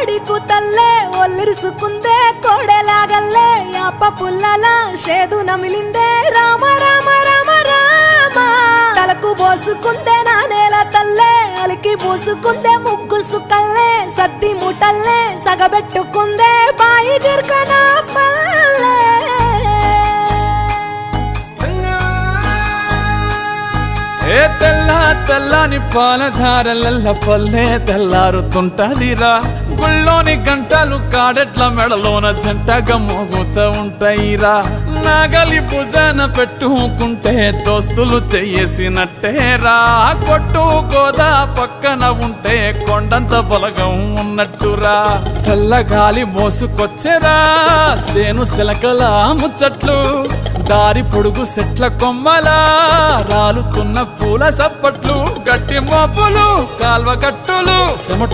కోడి కూతల్లే ఒల్లిరుసుకుందే కోడెలాగల్లే యాప పుల్లల షేదు నమిలిందే రామ రామ రామ రామ తలకు పోసుకుందే నా నేల తల్లే అలికి పూసుకుందే ముగ్గు సుక్కల్లే సద్ది ముటల్లే సగబెట్టుకుందే బాయి గిర్కన పల్లె ఏ తెల్ల తెల్లని పాలధారలల్ల పల్లె తెల్లారుతుంటదిరా గుళ్ళోని గంటలు కాడెట్ల మెడలోన జంటగా మోగుతూ ఉంటాయిరా నాగలి భుజాన పెట్టుకుంటే దోస్తులు చెయ్యేసినట్టేరా కొట్టు గోదా పక్కన ఉంటే కొండంత బలగం ఉన్నట్టురా చల్లగాలి మోసుకొచ్చెరా సేను సిలకల ముచ్చట్లు దారి పొడుగు సెట్ల కొమ్మలా రాలుతున్న పూల సప్పట్లు గట్టి మోపులు కాల్వ గట్టులు